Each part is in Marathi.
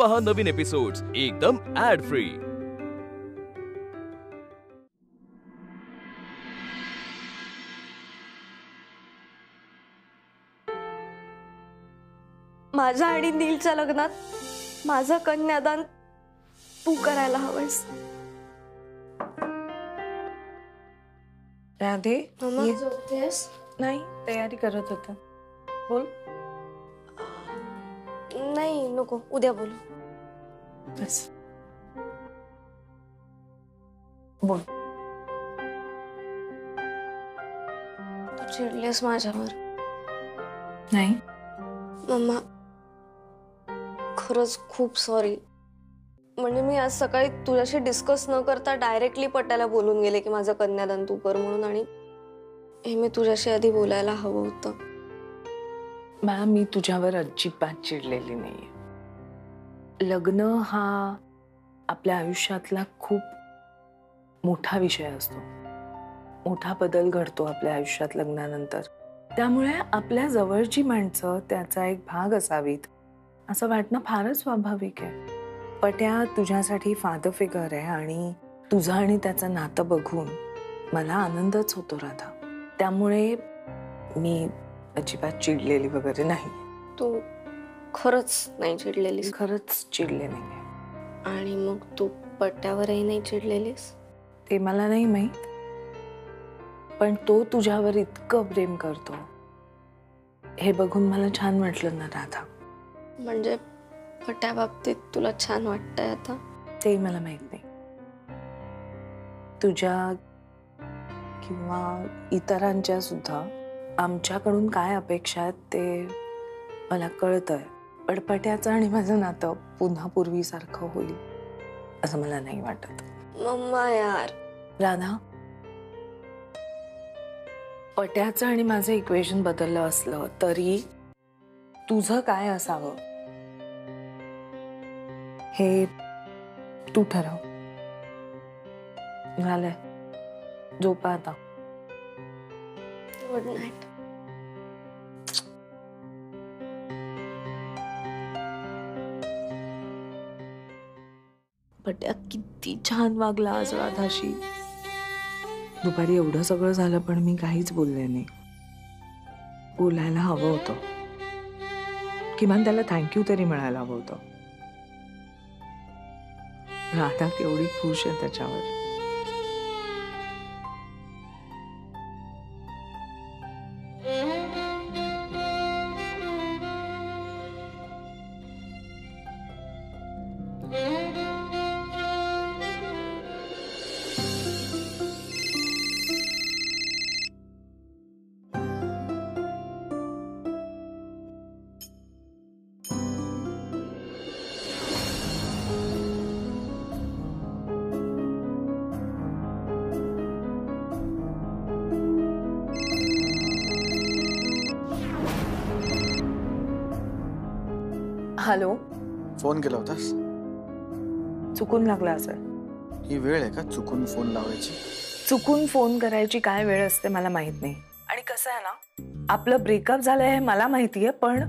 पहा नवीन एपिसोड्स एकदम ऍड फ्री। माझ्या आणि नीलच्या लग्नात माझं कन्यादान तू करायला हवंस। राधे झोपतेस? नाही, तयारी करत होता। बोल। नाही नको, उद्या बोलू। बस बोल। तू चिडलीस माझ्यावर? नाही मम्मा, खरंच खूप सॉरी। म्हणजे मी आज सकाळी तुझ्याशी डिस्कस न करता डायरेक्टली पटायला बोलून गेले की माझं कन्यादान तू कर म्हणून, आणि हे मी तुझ्याशी आधी बोलायला हवं होतं। मॅम, मी तुझ्यावर अजिबात चिडलेली नाहीये। लग्न हा आपल्या आयुष्यातला खूप मोठा विषय असतो, मोठा बदल घडतो आपल्या आयुष्यात लग्नानंतर। त्यामुळे आपल्या जवळची माणसं त्याचा एक भाग असावीत असं वाटणं फारच स्वाभाविक आहे। पट्या तुझ्यासाठी फादर फिगर आहे आणि तुझं आणि त्याचं नातं बघून मला आनंदच होतो राधा। त्यामुळे मी अजिबात चिडलेली वगैरे नाही। तू खरंच नाही चिडलेलीस? खरंच चिडले नाही। आणि मग तू पट्ट्यावरही नाही चिडलेलीस? ते मला नाही माहित, पण तो तुझ्यावर इतकं प्रेम करतो हे बघून मला छान वाटलं ना राधा। म्हणजे पट्ट्या बाबतीत तुला छान वाटतंय आता? ते मला माहित नाही। तुझ्या किंवा इतरांच्या सुद्धा आमच्याकडून काय अपेक्षा आहेत ते मला कळतंय, पण पट्याचं आणि माझं नातं पुन्हा पूर्वीसारखं होईल असं मला नाही वाटत। मम्मा यार। राधा, पट्याचं आणि माझं इक्वेशन बदललं असलं तरी तुझं काय असावं हे तू ठरव। झालंय, झोपा आता। Good night. पट्या किती छान वागला आज राधाशी। दुपारी एवढं सगळं झालं पण मी काहीच बोलले नाही। बोलायला हवं होतं, किमान त्याला थँक्यू तरी मिळायला हवं होतं। राधा केवढी खुश आहे त्याच्यावर। हॅलो, फोन केला होतास? चुकून लागला असेल। ही वेळ आहे का चुकून फोन लावायची? चुकून फोन करायची काय वेळ असते मला माहित नाही। आणि कसं आहे ना, आपलं ब्रेकअप झालंय हे मला माहितीये, पण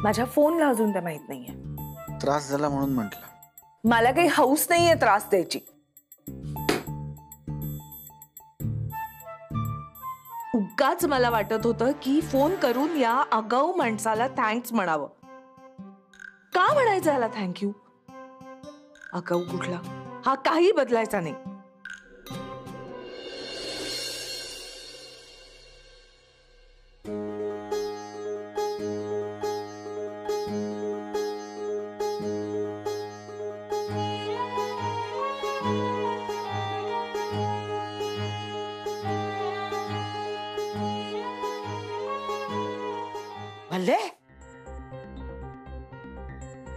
माझ्या फोनला अजून ते माहित नाहीये। त्रास झाला म्हणून म्हटलं। मला काही हौस नाहीये त्रास द्यायची। उगाच मला वाटत होतं की फोन करून या आगाऊ माणसाला थँक्स म्हणावं। का म्हणायचं याला थँक्यू? आगाऊ कुठला, हा काही बदलायचा नाही। भल्ले,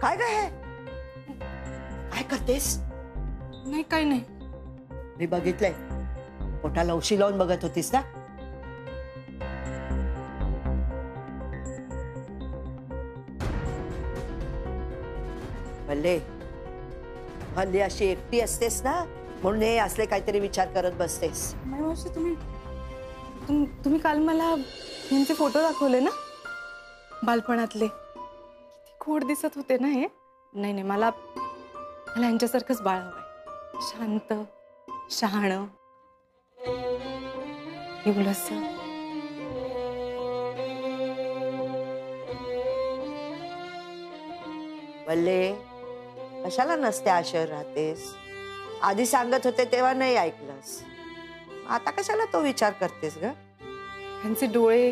काय ग काय करतेस? नाही, काही नाही। मी बघितलंय, पोटाला उशी लावून बघत होतीस ना? भल्ले, हल्ली अशी एकटी असतेस ना म्हणून हे असले काहीतरी विचार करत बसतेस। मावशी, तुम्ही काल मला यांचे फोटो दाखवले ना बालपणातले, किती खोड दिसत होते ना हे। नाही नाही, मला मला यांच्यासारखंच बाळ हवंय. शांत, शहाणं, इवलंसं. वल्ले, कशाला नसते आशेवर राहतेस? आधी सांगत होते तेव्हा नाही ऐकलंस, आता कशाला तो विचार करतेस ग? यांचे डोळे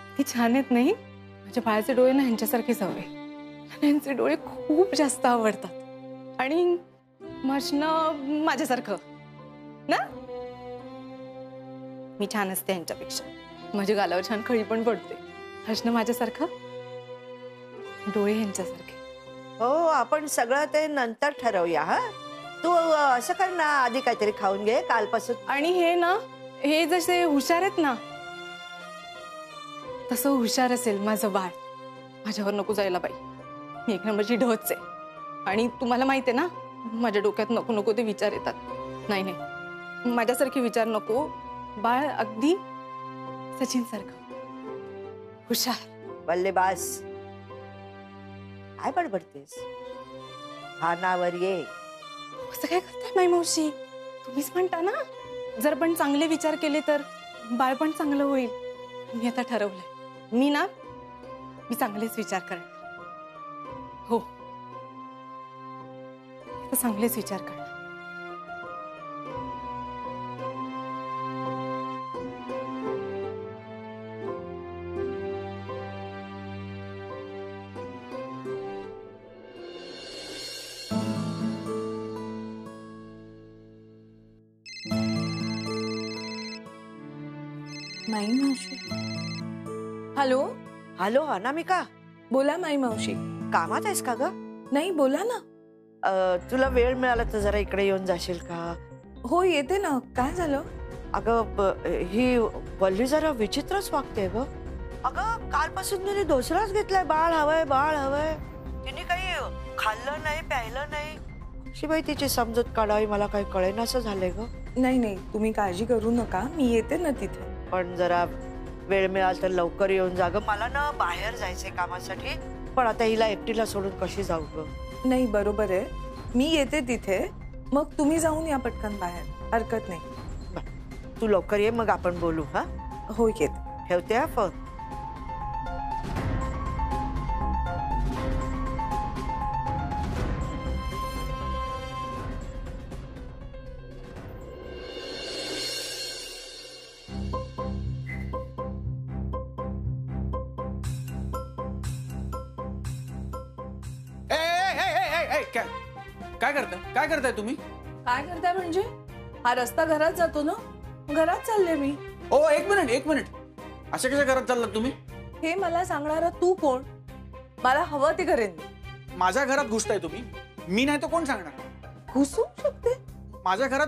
किती छान आहेत नाही? माझ्या बाळाचे डोळे ना ह्यांच्यासारखेच हवे. यांचे डोळे खूप जास्त आवडतात. आणि मशनं माझ्यासारखं ना. मी छान असते यांच्यापेक्षा. माझ्या गालावर छान खळी पण पडते. हसणं माझ्यासारखं, डोळे ह्यांच्यासारखे. हो, आपण सगळं ते नंतर ठरवूया. हा, तू असं कर ना, आधी काहीतरी खाऊन घे कालपासून. आणि हे ना, हे जसे हुशार आहेत ना, तसं हुशार असेल माझं बाळ. माझ्यावर नको जायला बाई. मी एक नंबरची ढच आहे. आणि तुम्हाला माहिती आहे ना, माझ्या डोक्यात नको नको ते विचार येतात. नाही नाही, माझ्यासारखे विचार नको. बाळ अगदी सचिन सारखं हुशार. वल्ले बास, काय बडबडतेस? भानावर ये. असं काय करताय माई मावशी? तुम्हीच म्हणता ना, जर पण चांगले विचार केले तर बाळ पण चांगलं होईल. मी आता ठरवलंय, मी चांगलेच विचार करणार. हो, आता चांगलेच विचार करणार. माई मावशी. हॅलो. हॅलो अनामिका, बोला माई मावशी. कामात आहेस का ग? नाही, बोला ना. तुला वेळ मिळाला तर जरा इकडे येऊन जाशील का? हो, येते ना. काय झालं? अगं, ही वल्ली जरा विचित्रच वागते ग. अगं, कालपासून तिने दुसराच घेतलाय. बाळ हवंय, बाळ हवंय. तिने काही खाल्लं नाही, प्यायलं नाही. कशी बाई तिची समजूत काढावी मला काही कळेनासं झालंय ग. नाही नाही, तुम्ही काळजी करू नका. मी येते ना तिथे. पण जरा वेळ मिळाला तर लवकर येऊन जा ग. मला ना बाहेर जायचंय कामासाठी, पण आता हिला एकटीला सोडून कशी जाऊ ग? नाही, बरोबर आहे. मी येते तिथे. मग तुम्ही जाऊन या पटकन बाहेर. हरकत नाही. तू लवकर ये, मग आपण बोलू. हा, हो, येते. ठेवते हा फोन. काय करताय तुम्ही? काय करताय म्हणजे? हा रस्ता घरात जातो ना, घरात चालले मी. ओ, एक मिनिट. अशा कशा घरात चाललात तुम्ही? हे मला सांगणारा तू कोण? मला हवं ते करेन मी. माझ्या घरात घुसताय तुम्ही? मी नाही तर कोण सांगणार? घुसू शकते माझ्या घरात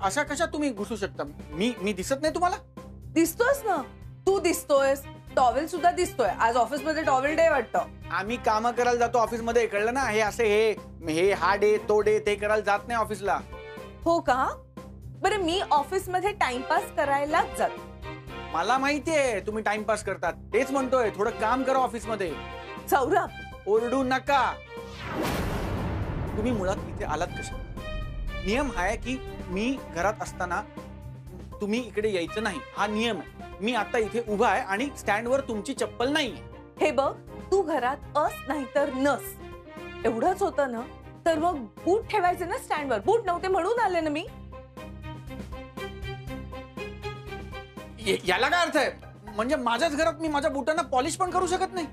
अशा कशा तुम्ही घुसू शकता? मी दिसत नाही तुम्हाला? दिसतोयस ना तू. दिसतोयस. टॉवेल सुद्धा दिसतोय. आज ऑफिस मध्ये टॉवेल डे वाटतं. आम्ही काम करायला जातो ऑफिस मध्ये, कळलं ना? हे असे हे हा डे तो डे ते करायला जात नाही ऑफिसला. हो का? बरं, मी ऑफिस मध्ये टाइमपास करायलाच जाते. मला माहितीये तुम्ही टाइमपास करतात. तेच म्हणतोय, थोडं काम करा ऑफिस मध्ये. सौरभ, ओरडू नका. तुम्ही मुळात इथे आलात कशा? नियम आहे की मी घरात असताना तुम्ही इकडे यायचं नाही, हा नियम आहे. मी आता इथे उभा आहे आणि स्टँडवर तुमची चप्पल नाहीये. हे बघ, तू घरात अस नाही तर नस, एवढंच होतं ना. तर मग बूट ठेवायचे ना स्टँडवर. बूट नव्हते म्हणून आले ना मी. याला काय अर्थ आहे? म्हणजे माझ्याच घरात मी माझ्या बुटांना पॉलिश पण करू शकत नाही?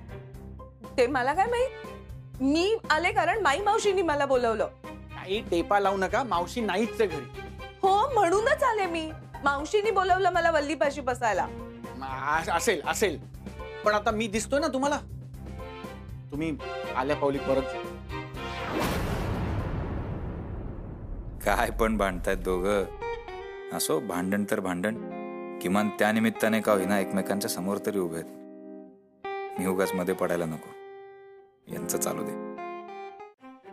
ते मला काय माहित. मी आले कारण माई मावशीनी मला बोलवलं. काही टेपा लावू नका. मावशी नाहीच आहे घरी. हो, म्हणूनच आले मी. मावशीनी बोलवलं मला वल्लीपाशी बसायला. असेल पण आता मी दिसतोय ना तुम्हाला. तुम्ही आल्या पावली परत. काय पण भांडतायत दोघं. असो, भांडण तर भांडण. किमान त्या निमित्ताने का होईना एकमेकांच्या समोर तरी उभे आहेत. मी उगाच मध्ये पडायला नको. यांचं चालू दे.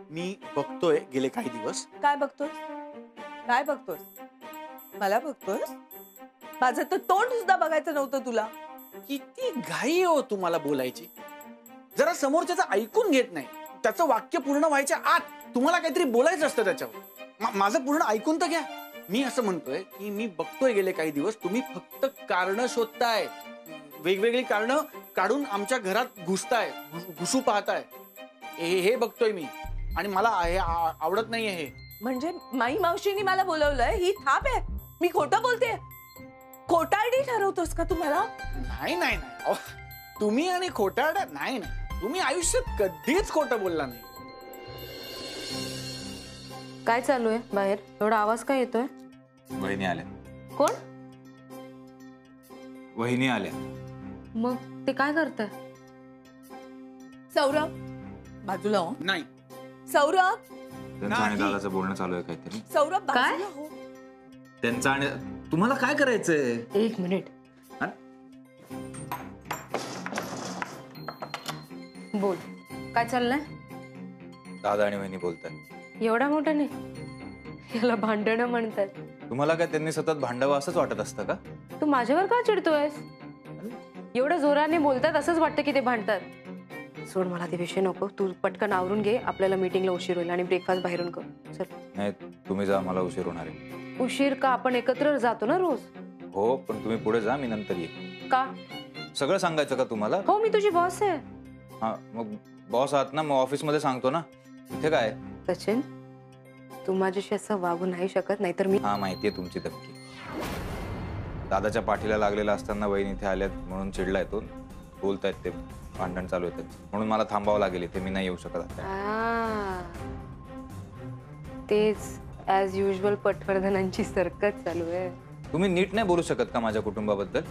मी बघतोय गेले काही दिवस. काय बघतोस? काय बघतोस? मला बघतोस? माझं तर तोंड सुद्धा बघायचं नव्हतं तुला. किती घाई हो तुम्हाला बोलायची. जरा समोरच्याचं ऐकून घेत नाही. त्याचं वाक्य पूर्ण व्हायच्या आत तुम्हाला काहीतरी बोलायचं असतं त्याच्यावर. माझं पूर्ण ऐकून तर घ्या. मी असं म्हणतोय की मी बघतोय गेले काही दिवस तुम्ही फक्त कारण शोधताय, वेगवेगळी कारण काढून आमच्या घरात घुसताय, घुसू पाहताय. हे बघतोय मी आणि मला हे आवडत नाहीये. हे म्हणजे माई मावशीनी मला बोलवलंय ही थाप आहे? मी खोटं बोलते? खोटारडी ठरवतोस का तुम्हाला? नाही नाही नाही अहो, तुम्ही आणि खोटारड्या नाही नाही. तुम्ही आयुष्यात कधीच खोटं बोलला नाही. काय चालू आहे बाहेर? एवढा आवाज काय येतोय? वहिनी आल्या. कोण? वहिनी आल्या. मग ते काय करताय? सौरभ बाजूला हो. नाही सौरभ, त्यांचं आणि दादाचं बोलणं चालू आहे काहीतरी. सौरभ काय? बाजूला हो. त्यांचं आणि तुम्हाला काय करायचंय? एक मिनिट. हा? बोल, काय चाललंय? दादा आणि वहिनी बोलताय. एवढा मोठा नाही, याला भांडणं म्हणतात. तुम्हाला काय त्यांनी सतत भांडावं असंच वाटत असतं का? तू माझ्यावर का चिडतोयस? एवढं जोराने बोलतात असंच वाटतं की ते भांडतात. सोड, मला ते विषय नको. तू पटकन आवरून घे, आपल्याला मीटिंगला उशीर होईल आणि ब्रेकफास्ट बाहेरून कर. चल. नाही तुम्ही जा, मला उशीर होणार आहे. उशीर का? आपण एकत्र जातो ना रोज. हो पण तुम्ही पुढे जा, मी नंतर येईन. का? सगळं सांगायचं का तुम्हाला? हो, मी तुझी बॉस आहे. हा मग बॉस आहात ना, मग ऑफिस मध्ये सांगतो ना. इथे काय? सचिन, तू माझ्याशी असं वागू नाही शकत, नाहीतर मी. हा माहितीये तुमची धमकी. दादाच्या पाठीला लागलेला असताना वहिनी इथे आल्यात म्हणून चिडलाय तो. बोलतायत ते, भांडण चालू आहे त्यांचं, म्हणून मला थांबावं लागेल इथे. मी नाही येऊ शकत आता. तेच ऍज युजल पटवर्धनांची सरकत चालू आहे. तुम्ही नीट नाही बोलू शकत का माझ्या कुटुंबाबद्दल?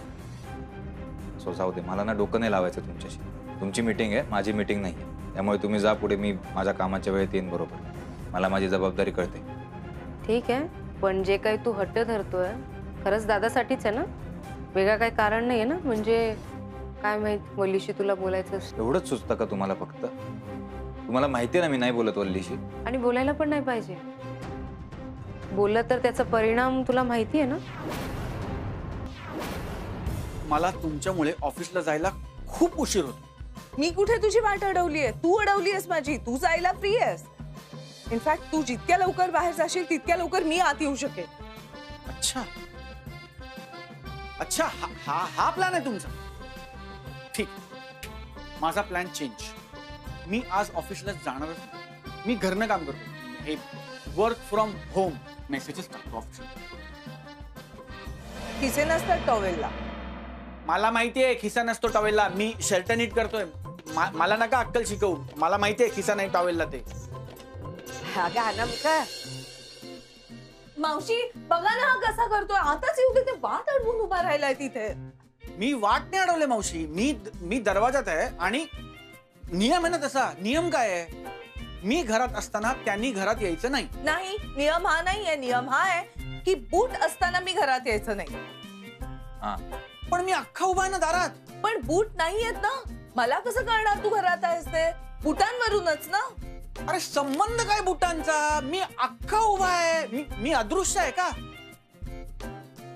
सो जाऊ दे, मला ना डोकं नाही लावायचं तुमच्याशी. तुमची मीटिंग आहे, माझी मीटिंग नाही आहे. त्यामुळे तुम्ही जा पुढे. मी माझ्या कामाच्या वेळेत येईन बरोबर. मला माझी जबाबदारी कळते. ठीक आहे, पण जे काही तू हट्ट धरतोय खरंच दादासाठीच आहे ना? वेगळं काही कारण नाही आहे ना? म्हणजे काय माहित, वल्लीशी तुला बोलायचं असतं. एवढंच सुचतं का तुम्हाला फक्त? तुम्हाला माहिती आहे ना मी नाही बोलत वल्लीशी. आणि बोलायला पण नाही पाहिजे. बोललं तर त्याचा परिणाम तुला माहिती आहे ना? मला तुमच्यामुळे ऑफिसला जायला खूप उशीर होतो. मी कुठे तुझी वाट अडवली आहे? तू अडवली आहेस माझी. तू जायला फ्री आहेस. इनफॅक्ट तू जितक्या लवकर बाहेर जाशील तितक्या लवकर मी आत येऊ शकेल. अच्छा अच्छा, हा प्लॅन आहे तुमचा? ठीक, माझा प्लॅन चेंज. मी आज ऑफिसला जाणारच नाही. मी घरनं काम करतो. हे वर्क फ्रॉम होम मेसेजेस टाकतो ऑफिसला. खिसे नसतात टॉवेलला. मला माहितीये खिसा नसतो टॉवेलला. मी शर्ट नीट करतोय. मला नका अक्कल शिकवू. मला माहितीये खिसा नाही टॉवेलला. ते मावशी बघा ना हा कसा करतोय. आताच येऊ दे. ते वाट अडवून उभा राहिलाय तिथे. मी वाट नाही अडवले मावशी. मी दरवाजात आहे आणि नियम आहे ना तसा. नियम काय आहे? मी घरात असताना त्यांनी घरात यायचं नाही. नाही, नियम हा नाहीये. नियम हा आहे की बूट असताना मी घरात यायचं नाही. हा पण मी अख्खा उभा आहे ना दारात. पण बूट नाही आहेत ना. मला कसं कळणार तू घरात आहेस ते? बुटांवरूनच ना. अरे संबंध काय बुटांचा? मी अख्खा उभा आहे. मी अदृश्य आहे का?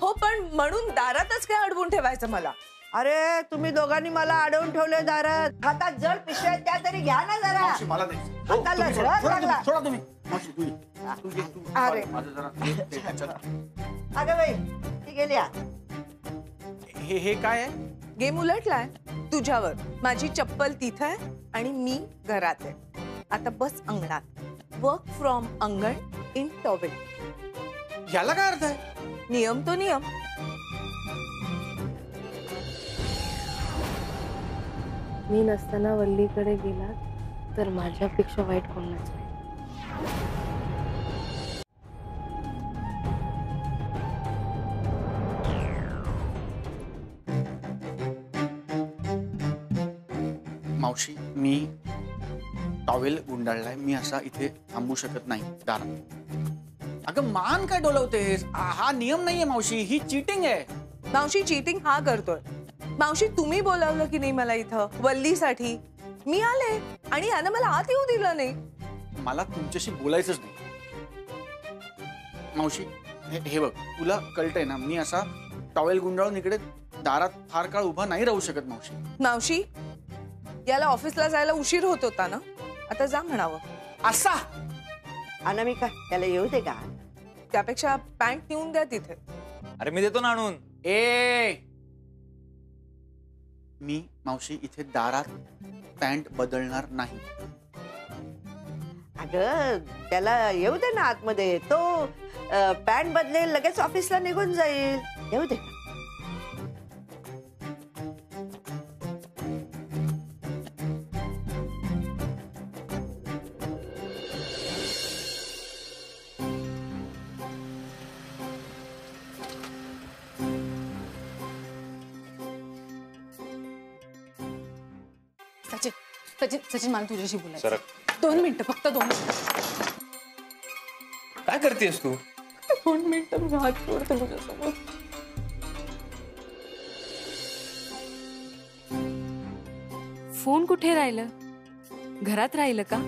हो पण म्हणून दारातच काय अडवून ठेवायचं मला? अरे तुम्ही दोघांनी मला अडवून ठेवले दारात. हातात जड पिशव्या त्या तरी घ्या ना जरा. मावशी, मला दे. हो, हाताला तुम्ही सोडा, जड सोडा लागला. तुम्ही, सोडा तुम्ही. मावशी, तू ये. तू ये, तू. अरे. माझं जरा ते ह्याच्यात. अगं बाई ती गेली आ. हे काय आहे? गेम उलटलाय तुझ्यावर. माझी चप्पल तिथे आहे आणि मी घरात आहे. आता बस अंगणात. वर्क फ्रॉम अंगण इन टॉवेल. याला काय अर्थ आहे? नियम तो नियम. मी नसताना वल्लीकडे गेला तर माझ्यापेक्षा वाईट कोणाच नाही. मावशी, मी टॉवेल गुंडाळलाय. मी असा इथे थांबू शकत नाही दारात. अगं मान काय डोलवतेस? हा नियम नाहीये मावशी. ही चीटिंग आहे. मावशी चीटिंग हा करतोय. मावशी तुम्ही बोलावलं की नाही मला इथं वल्लीसाठी? मी आले आणि यानं मला आत येऊ दिलं नाही. मला तुमच्याशी बोलायचंच नाही मावशी. हे बघ, तुला कळतंय ना मी असा टॉवेल गुंडाळून इकडे दारात फार काळ उभा नाही राहू शकत मावशी. मावशी याला ऑफिसला जायला उशीर होत होता ना, आता जा म्हणावं. असा अनामिका त्याला येऊ दे का? त्यापेक्षा पॅन्ट नेऊन द्या तिथे. अरे मी देतो ना आणून. मी मावशी इथे दारात पॅन्ट बदलणार नाही. अगं त्याला येऊ दे ना आतमध्ये, तो पॅन्ट बदलेल लगेच ऑफिसला निघून जाईल. येऊ दे. सचिन सचिन सचिन मला तुझ्याशी बोलायचं. सरक. 2 मिनिटं, फक्त 2 मिनिटं. काय करतेस तू? 2 मिनिटं मी हात जोडते तुझ्यासमोर. फोन कुठे राहिलं? घरात राहिलं का?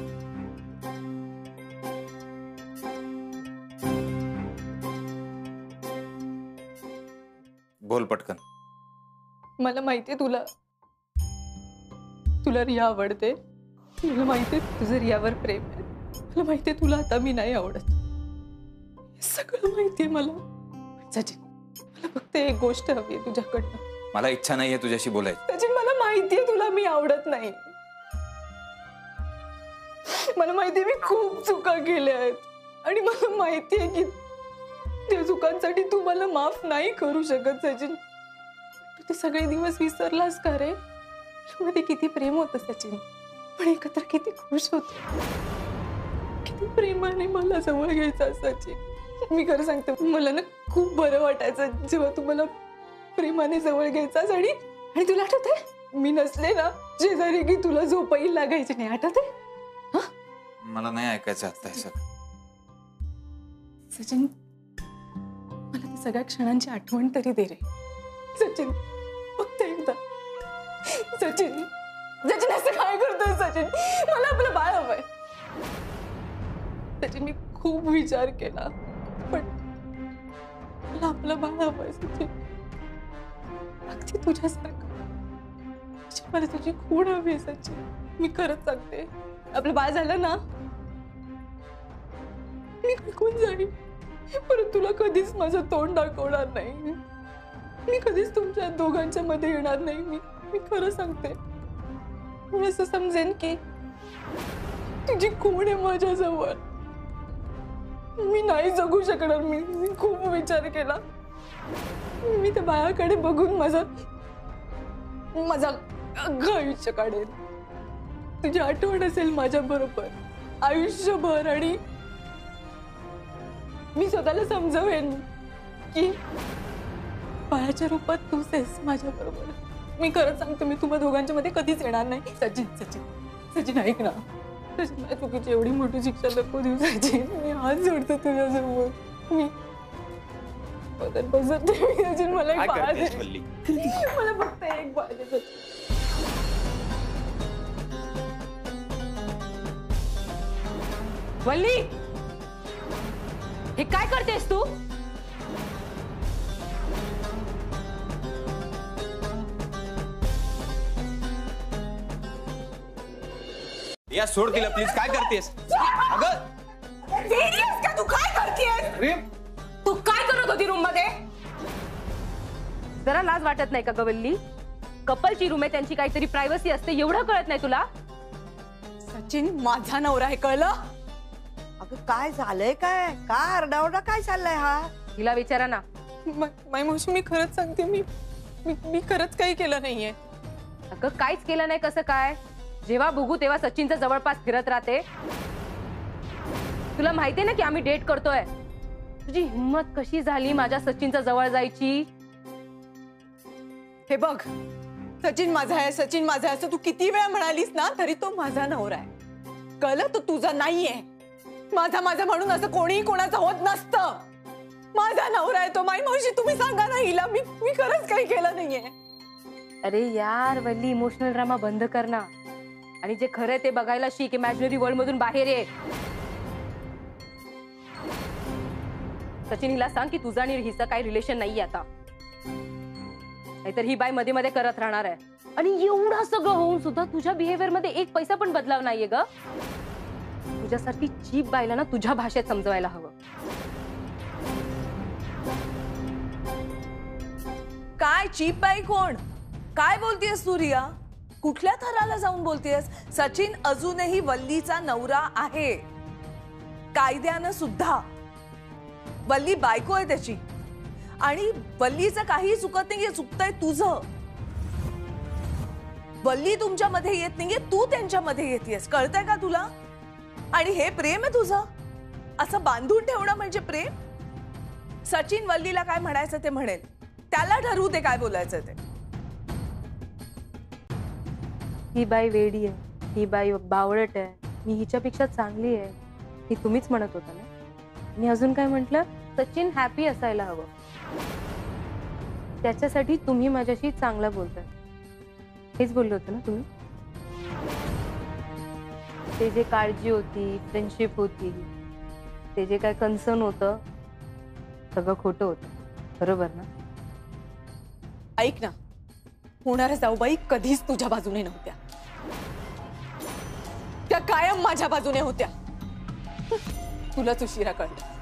बोल पटकन. मला माहितीये तुला रिया आवडते. मला माहितीये तुझं रियावर प्रेम आहे. मला माहितीये तुला आता मी नाही आवडत. हे सगळं माहितीये मला. सचिन मला फक्त एक गोष्ट हवी आहे तुझ्याकडनं. मला इच्छा नाहीये तुझ्याशी बोलायची. सचिन मला माहितीये तुला मी आवडत नाही. मला माहितीये मी खूप चुका केल्या आहेत आणि मला माहितीये की त्या चुकांसाठी तू मला माफ नाही करू शकत. सचिन तू ते सगळे दिवस विसरलास का रे? मध्ये किती प्रेम होतं सचिन, पण एकत्र किती खुश होतो. किती प्रेमाने मला जवळ घ्यायचा सचिन. मी खरं सांगते मला ना खूप बरं वाटायचं जेव्हा तू मला प्रेमाने जवळ घ्यायचास. आणि तुला आठवतंय मी नसले ना शेजारी की तुला झोपही लागायची नाही. आठवतंय? मला नाही ऐकायचं आता हे सगळं. सचिन मला त्या सगळ्या क्षणांची आठवण तरी दे रे सचिन, फक्त एकदा. सचिन सचिन असं काय करतोय सचिन? मला आपलं बाळ हवंय. सचिन मी खूप विचार केला पण मला आपलं बाळ हवंय सचिन, अगदी तुझ्यासारखं. सचिन मला तुझी खूण हवी आहे सचिन. मी खरंच सांगते आपलं बाळ झालं ना मी निघून जाईन, परत तुला कधीच माझं तोंड दाखवणार नाही. मी कधीच तुमच्या दोघांच्या मध्ये येणार नाही. मी खरं सांगते. मी असं समजेन की तुझी खूण आहे माझ्याजवळ. मी नाही जगू शकणार. मी खूप विचार केला. मी त्या बाळाकडे बघून माझं अख्खं आयुष्य काढेन. तुझी आठवण असेल माझ्या बरोबर आयुष्यभर आणि मी स्वतःला समजवेन की बाळाच्या रूपात तूच आहेस माझ्या बरोबर. मी खरंच सांगते मी तुम्हा दोघांच्या मध्ये कधीच येणार नाही. सचिन सचिन सचिन ऐक ना. सचिन माझ्या चुकीची एवढी मोठी शिक्षा नको देऊ सचिन. मी हात जोडते तुझ्यासमोर. मी बसत नाही सचिन. मला एक बाळ दे. मला फक्त एक बाळ दे. वल्ली, हे काय करतेस तू? या सोड तिला प्लीज. काय करतेस? अगं तू काय करतेस? तू काय करत होती रूम मध्ये? जरा लाज वाटत नाही का गवल्ली? कपलची रूम आहे, त्यांची काहीतरी प्रायव्हसी असते, एवढं कळत नाही तुला? सचिन माझा नवरा आहे, कळलं? अगं काय झालंय? काय काय आरडाओरडा काय चाललाय हा? तिला विचारा ना. मावशी मी खरंच सांगते मी खरंच काही केलं नाहीये. अगं काहीच केलं नाही कसं काय? जेव्हा बघू तेव्हा सचिनच्या जवळपास फिरत राहते. तुला माहितीये ना की आम्ही डेट करतोय. तुझी हिम्मत कशी झाली माझ्या सचिनच्या जवळ जायची? हे बघ सचिन माझा आहे, सचिन माझा आहे असं तू किती वेळा म्हणालीस ना तरी तो माझा नवरा आहे, कळलं? तो तुझा नाहीये. माझा माझा म्हणून असं कोणीही कोणाचं होत नसतं. माझा नवरा आहे तो. माई मावशी तुम्ही सांगा ना हिला. मी खरंच काही केलं नाहीये. अरे यार वल्ली, इमोशनल ड्रामा बंद कर ना आणि जे खरं ते बघायला शिक. इमॅजिनरी वर्ल्ड मधून बाहेर ये. सचिन हिला सांग की तुझा आणि हिचं काही रिलेशन नाहीये आता, नाहीतर ही बाई मध्ये मध्ये करत राहणार आहे. आणि एवढं सगळं होऊन सुद्धा तुझ्या बिहेवियर मध्ये एक पैसा पण बदलाव नाहीये ग. तुझ्यासारखी चीप बायला ना तुझ्या भाषेत समजवायला हवं. काय चीप बाई कोण? काय बोलतेस तू रिया? कुठल्या थराला जाऊन बोलतेस? सचिन अजूनही वल्लीचा नवरा आहे, कायद्यानं सुद्धा. वल्ली बायको आहे त्याची, आणि वल्लीचं काही चुकत नाहीये, चुकतंय तुझं. वल्ली तुमच्यामध्ये येत नाहीये, तू त्यांच्यामध्ये येतेस. कळतंय का तुला? आणि हे प्रेम आहे तुझं? असं बांधून ठेवणं म्हणजे प्रेम? सचिन वल्लीला काय म्हणायचं ते म्हणेल, त्याला ठरवू ते काय बोलायचं ते. ही बाई वेडी आहे, ही बाई बावळट आहे, मी हिच्यापेक्षा चांगली आहे, ही तुम्हीच म्हणत होता ना. आणि अजून काय म्हटलं? सचिन हॅपी असायला हवं, त्याच्यासाठी तुम्ही माझ्याशी चांगला बोलताय, हेच बोलले होते ना तुम्ही. ते जे काळजी होती, फ्रेंडशिप होती, ते जे काय कन्सर्न होतं, सगळं खोटं होतं, बरोबर ना? ऐक ना, होणाऱ्या जाऊबाई कधीच तुझ्या बाजूने नव्हत्या, त्या कायम माझ्या बाजूने होत्या. तुलाच उशिरा कळलं.